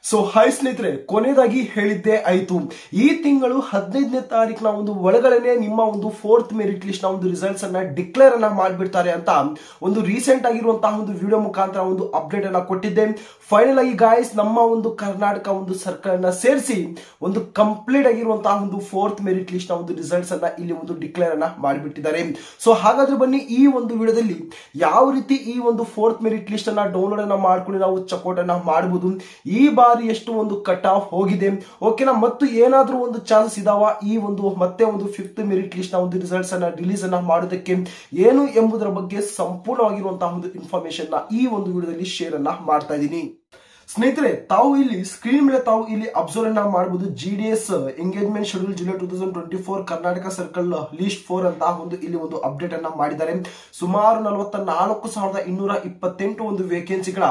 So hi ಸ್ನೇಹಿತರೆ, ಕೊನೆಯದಾಗಿ ಹೇಳಿದ್ದೆ ಆಯ್ತು. ಈ ತಿಂಗಳು 15ನೇ ತಾರೀಕಿನ ಒಂದು ಒಳಗಡೆ ನಿಮ್ಮ ಒಂದು 4th ಮೆರಿಟ್ ಲಿಸ್ಟ್ ನ ಒಂದು ರಿಸಲ್ಟ್ಸ್ ಅನ್ನ ಡಿಕ್ಲೇರ್ ಅನ್ನ ಮಾಡಿಬಿಡ್ತಾರೆ ಅಂತ ಒಂದು ರೀಸೆಂಟ್ ಆಗಿರುವಂತಹ ಒಂದು ವಿಡಿಯೋ ಮುಖಾಂತರ ಒಂದು ಅಪ್ಡೇಟ್ ಅನ್ನ ಕೊಟ್ಟಿದ್ದೆ. ಫೈನಲ್ ಆಗಿ ಗಾಯ್ಸ್, ನಮ್ಮ ಒಂದು ಕರ್ನಾಟಕ ಒಂದು ಸರ್ಕಾರನ ಸೇರಿಸಿ ಒಂದು ಕಂಪ್ಲೀಟ್ ಆಗಿರುವಂತಹ ಒಂದು 4th ಮೆರಿಟ್ ಲಿಸ್ಟ್ ನ ಒಂದು ರಿಸಲ್ಟ್ಸ್ ಅನ್ನ ಇಲ್ಲಿ ಒಂದು ಡಿಕ್ಲೇರ್ ಅನ್ನ ಮಾಡಿಬಿಟ್ಟಿದ್ದಾರೆ. ಸೊ ಹಾಗಾದ್ರೆ ಬನ್ನಿ, ಈ ಒಂದು ವಿಡಿಯೋದಲ್ಲಿ ಯಾವ ರೀತಿ ಈ ಒಂದು 4th ಮೆರಿಟ್ ಲಿಸ್ಟ್ ಅನ್ನ ಡೌನ್ಲೋಡ್ ಅನ್ನ ಮಾಡ್ಕೊಂಡು ನಾವು ಚೆಕ್ಔಟ್ ಅನ್ನ ಮಾಡಬಹುದು, ಈ ಬಾರಿ ಎಷ್ಟು ಒಂದು ಕಟ್ ಆಫ್ ಹೋಗಿದೆ, ಓಕೆನಾ, ಮತ್ತು ಏನಾದ್ರೂ ಒಂದು ಚಾನ್ಸ್ ಇದಾವ ಈ ಒಂದು ಮತ್ತೆ ಒಂದು 5th ಮೆರಿಟ್ ಲಿಸ್ಟ್ ನ ಒಂದು ರಿಸಲ್ಟ್ಸ್ ಅನ್ನ ರಿಲೀಸ್ ಅನ್ನ ಮಾಡೋದಕ್ಕೆ ಏನು ಎಂಬುದರ ಬಗ್ಗೆ ಸಂಪೂರ್ಣವಾಗಿರುವಂತಹ ಒಂದು ಇನ್ಫಾರ್ಮೇಶನ್ ನ ಈ ಒಂದು ವಿಡಿಯೋದಲ್ಲಿ ಶೇರ್ ಅನ್ನ ಮಾಡ್ತಾ ಇದ್ದೀನಿ. ಸ್ನೇಹಿತರೆ, ತಾವು ಇಲ್ಲಿ ಸ್ಕ್ರೀನ್ ಮೇಲೆ ತಾವು ಇಲ್ಲಿ ಅಬ್ಸರ್ವ್ ಅನ್ನ ಮಾಡಬಹುದು. GDS engagement schedule July 2024 Karnataka circle list 4 ಅಂತ ಒಂದು ಇಲ್ಲಿ ಒಂದು ಅಪ್ಡೇಟ್ ಅನ್ನ ಮಾಡಿದ್ದಾರೆ. ಸುಮಾರು 44,228 ಒಂದು ವೇಕೆನ್ಸಿಗಳ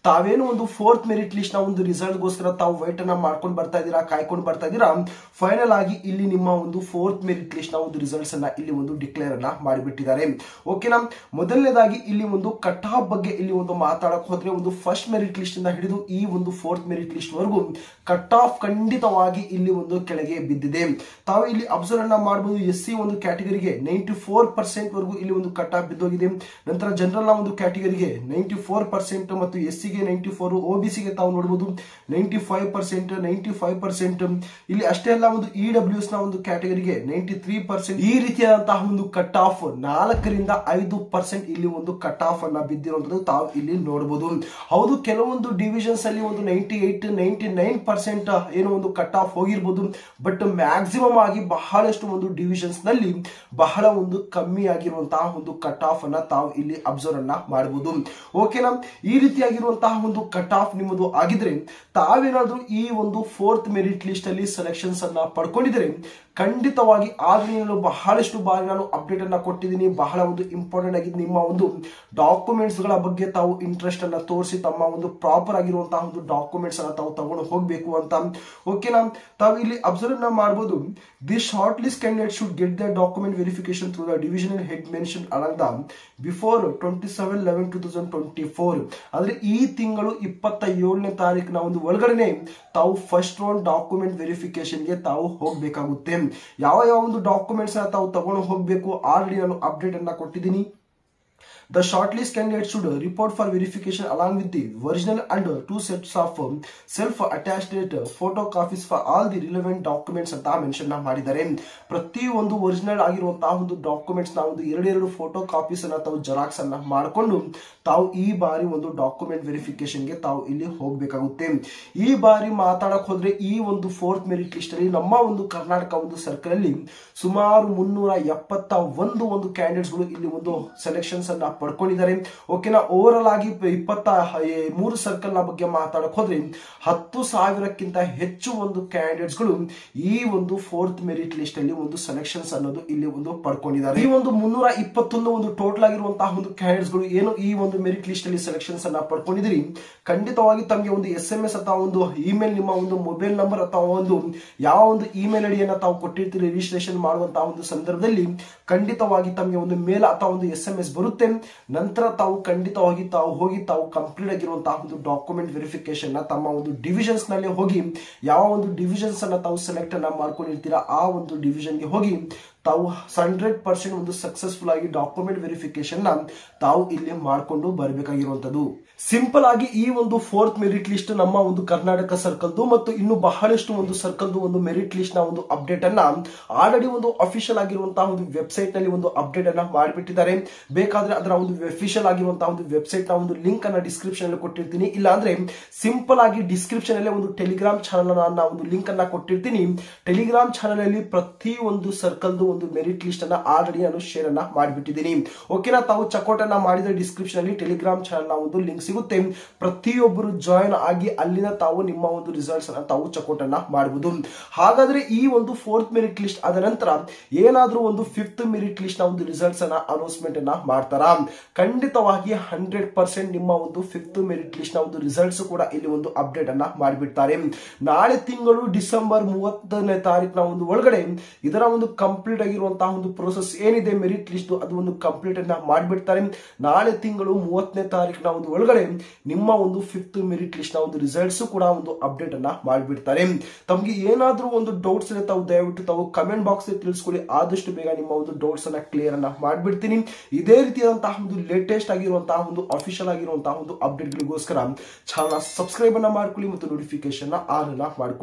ತಾವೇನು ಒಂದು 4th ಮೆರಿಟ್ ಲಿಸ್ಟ್ ನ ಒಂದು ರಿಸಲ್ಟ್ ಗೋಸ್ಕರ ತಾವು ವೈಟ್ ಅನ್ನ ಮಾಡ್ಕೊಂಡು ಬರ್ತಾ ಇದ್ದೀರಾ, ಕಾಯ್ಕೊಂಡು ಬರ್ತಾ ಇದ್ದೀರಾ. ಫೈನಲ್ ಆಗಿ ಇಲ್ಲಿ ನಿಮ್ಮ ಒಂದು 4th ಮೆರಿಟ್ ಲಿಸ್ಟ್ ನ ಒಂದು ರಿಸಲ್ಟ್ಸ್ ಅನ್ನ ಇಲ್ಲಿ ಒಂದು ಡಿಕ್ಲೇರ್ ಅನ್ನ ಮಾಡಿಬಿಟ್ಟಿದ್ದಾರೆ. ಓಕೆನಾ, ಮೊದಲನೇದಾಗಿ ಇಲ್ಲಿ ಒಂದು ಕಟ್ ಆಫ್ ಬಗ್ಗೆ ಇಲ್ಲಿ ಒಂದು ಮಾತಾಡಕ್ ಹೋದ್ರೆ ಒಂದು ಫಸ್ಟ್ ಮೆರಿಟ್ ಲಿಸ್ಟ್ ಇಂದ ಹಿಡಿದು ಈ ಒಂದು 4th ಮೆರಿಟ್ ಲಿಸ್ಟ್ ವರೆಗೂ ಕಟ್ ಆಫ್ ಖಂಡಿತವಾಗಿ ಇಲ್ಲಿ ಒಂದು ಕೆಳಗೆ ಬಿದ್ದಿದೆ. ತಾವು ಇಲ್ಲಿ ಅಬ್ಸರ್ವ್ ಅನ್ನ ಮಾಡಬಹುದು. SC ಒಂದು ಕ್ಯಾಟಗರಿಗೆ 94% ವರೆಗೂ ಇಲ್ಲಿ ಒಂದು ಕಟ್ ಆಫ್ ಬಿದ್ದೋಗಿದೆ. ನಂತರ ಜನರಲ್ ನ ಒಂದು ಕ್ಯಾಟಗರಿಗೆ 94% ಮತ್ತು SC ಗೆ 94, OBC ಗೆ ತಾವು ನೋಡಬಹುದು 95%, 95%. ಇಲ್ಲಿ ಅಷ್ಟೇ ಅಲ್ಲ, ಒಂದು EWS ನ ಒಂದು ಕ್ಯಾಟಗರಿಗೆ 93%. ಈ ರೀತಿಯಾದಂತಹ ಒಂದು ಕಟ್ ಆಫ್ 4% ಇಲ್ಲಿ ಒಂದು ಕಟ್ ಆಫ್ ಅನ್ನ ಬಿದ್ದಿರುವಂತದ್ದು ತಾವು ಇಲ್ಲಿ ನೋಡಬಹುದು. ಹೌದು, ಕೆಲವೊಂದು ಡಿವಿಷನ್ಸ್ ಅಲ್ಲಿ ಒಂದು 98, 99% ಏನೋ ಒಂದು ಕಟ್ ಆಫ್ ಹೋಗಿರ್ಬೋದು. ಬಟ್ ಮ್ಯಾಕ್ಸಿಮಮ್ ಆಗಿ ಬಹಳಷ್ಟು ಒಂದು ಡಿವಿಷನ್ಸ್ ನಲ್ಲಿ ಬಹಳ ಒಂದು ಕಮ್ಮಿ ಆಗಿರುವಂತಹ ಒಂದು ಕಟ್ ಆಫ್ ಅನ್ನ ತಾವು ಇಲ್ಲಿ ಅಬ್ಸರ್ವ್ ಅನ್ನ ಮಾಡಬಹುದು. ಓಕೆನಾ, ಈ ರೀತಿಯಾಗಿರುವಂತಹ ಒಂದು ಕಟ್ ಆಫ್ ನಿಮ್ಮದು ಆಗಿದ್ರೆ ತಾವೇನಾದ್ರೂ ಈ ಒಂದು 4th ಮೆರಿಟ್ ಲಿಸ್ಟ್ ಅಲ್ಲಿ ಸೆಲೆಕ್ಷನ್ಸ್ ಅನ್ನ ಪಡ್ಕೊಂಡಿದ್ರೆ ಖಂಡಿತವಾಗಿ ಆದ್ರೆ ಬಹಳಷ್ಟು ಬಾರಿ ನಾನು ಅಪ್ಡೇಟ್ ಅನ್ನ ಕೊಟ್ಟಿದ್ದೀನಿ. ಬಹಳ ಒಂದು ಇಂಪಾರ್ಟೆಂಟ್ ಆಗಿದೆ, ನಿಮ್ಮ ಒಂದು ಡಾಕ್ಯುಮೆಂಟ್ಸ್ ಗಳ ಬಗ್ಗೆ ತಾವು ಇಂಟ್ರೆಸ್ಟ್ ಅನ್ನ ತೋರಿಸಿ ತಮ್ಮ ಒಂದು ಪ್ರಾಪರ್ ಆಗಿರುವಂತಹ ಒಂದು ಡಾಕ್ಯುಮೆಂಟ್ಸ್ ಅನ್ನ ತಾವು ತಗೊಂಡು ಹೋಗ್ಬೇಕು ಅಂತ. ಓಕೆನಾ, ತಾವು ಇಲ್ಲಿ ಅಬ್ಸರ್ವ್ ಅನ್ನ ಮಾಡಬಹುದು. The short list candidate should get the document verification through the divisional head mention along the before 27/11/2024. ಆದ್ರೆ ಈ ತಿಂಗಳು 27ನೇ ತಾರೀಕಿನ ಒಂದು ಒಳಗಡೆ ತಾವು ಫಸ್ಟ್ ರೌಂಡ್ ಡಾಕ್ಯುಮೆಂಟ್ ವೆರಿಫಿಕೇಶನ್ ಗೆ ತಾವು ಹೋಗ್ಬೇಕಾಗುತ್ತೆ. ಯಾವ ಒಂದು ಡಾಕ್ಯುಮೆಂಟ್ಸ್ ತಾವು ತಗೊಂಡು ಹೋಗ್ಬೇಕು ಆಲ್ರೆಡಿ ನಾನು ಅಪ್ಡೇಟ್ ಅನ್ನ ಕೊಟ್ಟಿದ್ದೀನಿ. The shortlist candidate should report for verification along with the original and 2 sets of self-attached photocopies for all the relevant documents ಅಂತ ಮೆನ್ಷನ್ ಮಾಡಿದ್ದಾರೆ. ಪ್ರತಿ ಒಂದು ಒರಿಜಿನಲ್ ಆಗಿರುವಂತಹ ಒಂದು ಡಾಕ್ಯುಮೆಂಟ್ಸ್ ನ ಒಂದು 2 ಫೋಟೋ ಕಾಪೀಸ್ ಅನ್ನ ತಾವು ಜೆರಾಕ್ಸ್ ಅನ್ನ ಮಾಡಿಕೊಂಡು ತಾವು ಈ ಬಾರಿ ಒಂದು ಡಾಕ್ಯುಮೆಂಟ್ ವೆರಿಫಿಕೇಶನ್ ಗೆ ತಾವು ಇಲ್ಲಿ ಹೋಗ್ಬೇಕಾಗುತ್ತೆ. ಈ ಬಾರಿ ಮಾತಾಡಕ್ ಹೋದ್ರೆ ಈ ಒಂದು 4th ಮೆರಿಟ್ ಲಿಸ್ಟ್ ಅಲ್ಲಿ ನಮ್ಮ ಒಂದು ಕರ್ನಾಟಕ ಒಂದು ಸರ್ಕಲ್ ಅಲ್ಲಿ ಸುಮಾರು 371 ಒಂದು ಕ್ಯಾಂಡಿಡೇಟ್ಸ್ ಗಳು ಇಲ್ಲಿ ಒಂದು ಸೆಲೆಕ್ಷನ್ಸ್ ಅನ್ನ ಪಡ್ಕೊಂಡಿದ್ದಾರೆ. ಓಕೆನಾ, ಓವರ್ ಆಲ್ ಆಗಿ 23 ಸರ್ಕಲ್ ನ ಬಗ್ಗೆ ಮಾತಾಡಕ್ ಹೋದ್ರೆ 10,000ಕ್ಕಿಂತ ಹೆಚ್ಚು ಒಂದು ಕ್ಯಾಂಡಿಡೇಟ್ಸ್ ಗಳು ಈ ಒಂದು 4th ಮೆರಿಟ್ ಲಿಸ್ಟ್ ಅಲ್ಲಿ ಒಂದು ಸೆಲೆಕ್ಷನ್ಸ್ ಅನ್ನೋದು ಇಲ್ಲಿ ಒಂದು ಪಡ್ಕೊಂಡಿದ್ದಾರೆ. ಈ ಒಂದು 321 ಒಂದು ಟೋಟಲ್ ಆಗಿರುವಂತಹ ಒಂದು ಕ್ಯಾಂಡಿಡೇಟ್ಸ್ ಗಳು ಏನು ಈ ಒಂದು ಮೆರಿಟ್ ಲಿಸ್ಟ್ ಅಲ್ಲಿ ಸೆಲೆಕ್ಷನ್ಸ್ ಅನ್ನ ಪಡ್ಕೊಂಡಿದ್ದೀರಿ, ಖಂಡಿತವಾಗಿ ತಮಗೆ ಒಂದು SMS ಅಥವಾ ಒಂದು ಇಮೇಲ್, ನಿಮ್ಮ ಒಂದು ಮೊಬೈಲ್ ನಂಬರ್ ಅಥವಾ ಒಂದು ಯಾವ ಒಂದು ಇಮೇಲ್ ಐಡಿಯನ್ನ ತಾವು ಕೊಟ್ಟಿರ್ತೀರಿ ರಿಜಿಸ್ಟ್ರೇಷನ್ ಮಾಡುವಂತಹ ಒಂದು ಸಂದರ್ಭದಲ್ಲಿ ಖಂಡಿತವಾಗಿ ತಮಗೆ ಒಂದು ಮೇಲ್ ಅಥವಾ ಒಂದು SMS ಬರುತ್ತೆ. ನಂತರ ತಾವು ಖಂಡಿತವಾಗಿ ತಾವು ಹೋಗಿ ತಾವು ಕಂಪ್ಲೀಟ್ ಆಗಿರುವಂತಹ ಒಂದು ಡಾಕ್ಯುಮೆಂಟ್ ವೆರಿಫಿಕೇಶನ್ ನ ತಮ್ಮ ಒಂದು ಡಿವಿಷನ್ಸ್ ನಲ್ಲಿ ಹೋಗಿ ಯಾವ ಒಂದು ಡಿವಿಷನ್ಸ್ ಅನ್ನ ತಾವು ಸೆಲೆಕ್ಟ್ ಅನ್ನ ಮಾಡ್ಕೊಂಡಿರ್ತೀರಾ ಆ ಒಂದು ಡಿವಿಷನ್ ಗೆ ಹೋಗಿ ತಾವು 100% ಒಂದು ಸಕ್ಸಸ್ಫುಲ್ ಆಗಿ ಡಾಕ್ಯುಮೆಂಟ್ ವೆರಿಫಿಕೇಶನ್ ನ ತಾವು ಇಲ್ಲಿ ಮಾಡ್ಕೊಂಡು ಬರಬೇಕಾಗಿರುವಂತದ್ದು. ಸಿಂಪಲ್ ಆಗಿ ಈ ಒಂದು 4th ಮೆರಿಟ್ ಲಿಸ್ಟ್ ನಮ್ಮ ಒಂದು ಕರ್ನಾಟಕ ಸರ್ಕಲ್ದು ಮತ್ತು ಇನ್ನು ಬಹಳಷ್ಟು ಒಂದು ಸರ್ಕಲ್ದು ಒಂದು ಮೆರಿಟ್ ಲಿಸ್ಟ್ ನ ಒಂದು ಅಪ್ಡೇಟ್ ಅನ್ನ ಆಲ್ರೆಡಿ ಒಂದು ಅಫಿಷಿಯಲ್ ಆಗಿರುವಂತಹ ಒಂದು ವೆಬ್ಸೈಟ್ ನಲ್ಲಿ ಒಂದು ಅಪ್ಡೇಟ್ ಅನ್ನ ಮಾಡಿಬಿಟ್ಟಿದ್ದಾರೆ. ಬೇಕಾದ್ರೆ ಅದರ ಒಂದು ಅಫಿಷಿಯಲ್ ಆಗಿರುವಂತಹ ಒಂದು ವೆಬ್ಸೈಟ್ ನ ಒಂದು ಲಿಂಕ್ ಅನ್ನ ಡಿಸ್ಕ್ರಿಪ್ಷನ್ ಅಲ್ಲಿ ಕೊಟ್ಟಿರ್ತೀನಿ. ಇಲ್ಲ ಅಂದ್ರೆ ಸಿಂಪಲ್ ಆಗಿ ಡಿಸ್ಕ್ರಿಪ್ಷನ್ ಅಲ್ಲಿ ಒಂದು ಟೆಲಿಗ್ರಾಮ್ ಚಾನಲ್ ಅನ್ನ ಒಂದು ಲಿಂಕ್ ಅನ್ನ ಕೊಟ್ಟಿರ್ತೀನಿ. ಟೆಲಿಗ್ರಾಮ್ ಚಾನಲ್ ಅಲ್ಲಿ ಪ್ರತಿ ಒಂದು ಸರ್ಕಲ್ದು ಒಂದು ಮೆರಿಟ್ ಲಿಸ್ಟ್ ಅನ್ನ ಆಲ್ರೆಡಿ ನಾನು ಶೇರ್ ಅನ್ನ ಮಾಡಿಬಿಟ್ಟಿದ್ದೀನಿ. ಓಕೆನಾ, ತಾವು ಚೆಕ್ಔಟ್ ಅನ್ನ ಮಾಡಿದ್ರೆ ಡಿಸ್ಕ್ರಿಪ್ಷನ್ ಅಲ್ಲಿ ಟೆಲಿಗ್ರಾಮ್ ಚಾನಲ್ ನ ಒಂದು ಲಿಂಕ್ ಸಿಗುತ್ತೆ. ಪ್ರತಿಯೊಬ್ಬರು ಜಾಯಿನ್ ಆಗಿ ಅಲ್ಲಿನ ತಾವು ನಿಮ್ಮ ಒಂದು ರಿಸಲ್ಟ್ಸ್ ಅನ್ನ ತಾವು ಚೆಕ್ಔಟ್ ಅನ್ನ ಮಾಡಬಹುದು. ಹಾಗಾದ್ರೆ ಈ ಒಂದು 4th ಮೆರಿಟ್ ಲಿಸ್ಟ್ ಆದ ನಂತರ ಏನಾದ್ರೂ ಒಂದು 5th ಮೆರಿಟ್ ಲಿಸ್ಟ್ ನ ಒಂದು ರಿಸಲ್ಟ್ಸ್ ಅನ್ನ ಅನೌನ್ಸ್ಮೆಂಟ್ ಅನ್ನ ಮಾಡ್ತಾರ? ಖಂಡಿತವಾಗಿ 100% ನಿಮ್ಮ ಒಂದು 5th ಮೆರಿಟ್ ಲಿಸ್ಟ್ ನ ಒಂದು ರಿಸಲ್ಟ್ಸ್ ಕೂಡ ಇಲ್ಲಿ ಒಂದು ಅಪ್ಡೇಟ್ ಅನ್ನ ಮಾಡಿಬಿಡ್ತಾರೆ. ನಾಳೆ ತಿಂಗಳು ಡಿಸೆಂಬರ್ 30ನೇ ತಾರೀಕಿನ ಒಂದು ಒಳಗಡೆ ಇದರ ಒಂದು ಕಂಪ್ಲೀಟ್ ಆಗಿರುವಂತಹ ಒಂದು ಪ್ರೋಸೆಸ್ ಏನಿದೆ ಮೆರಿಟ್ ಲಿಸ್ಟ್ ಅದು ಒಂದು ಕಂಪ್ಲೀಟ್ ಅನ್ನ ಮಾಡಿಬಿಡ್ತಾರೆ. ನಾಳೆ ತಿಂಗಳು 30ನೇ ತಾರೀಕಿನ ಒಂದು ಒಳಗಡೆ ಅಂದ್ರೆ ನಿಮ್ಮ ಒಂದು 5th ಮೆರಿಟ್ ಲಿಸ್ಟ್ ನ ಒಂದು ರಿಸಲ್ಟ್ಸ್ ಕೂಡ ಒಂದು ಅಪ್ಡೇಟ್ ಅನ್ನ ಮಾಡಿಬಿಡ್ತಾರೆ. ತಮಗೆ ಏನಾದ್ರೂ ಒಂದು ಡೌಟ್ಸ್ ಇದೆ ತಾವು ದಯವಿಟ್ಟು ತಾವು ಕಮೆಂಟ್ ಬಾಕ್ಸ್ ತಿಳಿಸ್ಕೊಳ್ಳಿ. ಆದಷ್ಟು ಬೇಗ ನಿಮ್ಮ ಒಂದು ಡೌಟ್ಸ್ ಅನ್ನ ಕ್ಲಿಯರ್ ಅನ್ನ ಮಾಡ್ಬಿಡ್ತೀನಿ. ಇದೇ ರೀತಿಯಾದಂತಹ ಒಂದು ಲೇಟೆಸ್ಟ್ ಆಗಿರುವಂತಹ ಒಂದು ಅಫಿಷಿಯಲ್ ಆಗಿರುವಂತಹ ಒಂದು ಅಪ್ಡೇಟ್ ಗಳಿಗೋಸ್ಕರ ಚಾನಲ್ ಸಬ್ಸ್ಕ್ರೈಬ್ ಅನ್ನ ಮಾಡ್ಕೊಳ್ಳಿ ಮತ್ತು ನೋಟಿಫಿಕೇಶನ್ ಆನ್ ಅನ್ನ ಮಾಡ್ಕೊಳ್ಳಿ.